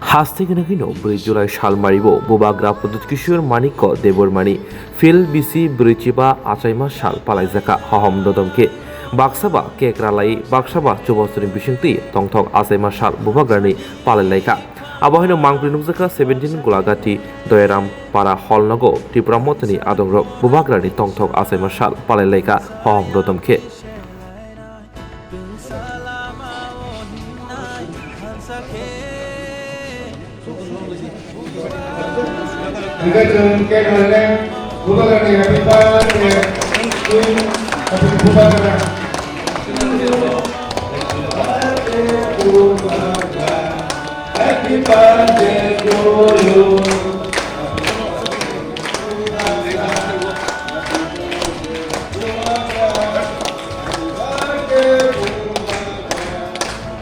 Hastigino, Bridjula Shalmaribo, Bubagra Pudutkishur Maniko, Debormani, Phil BC Bridjiba, Achaima Shal, Palailaikha, Hohom Dodomkhe, Baksaba, Kekralai, Baksaba, Chobostrin Bishinti, Tongtok Achaima Shal, Bubagrani, Palailaikha. Abohino Mangprinumzaka 17 Gulagati, Doeram, Para Holnago, Tipra Mothani, Adongrok, Bubagrani, Tongtok Achaima Shal, Palailaikha, Hohom Dodomkhe. Dodomkhe Bubagrani, happy birthday to Bubagrani. Happy birthday to you.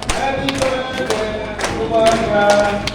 Happy birthday, Bubagrani.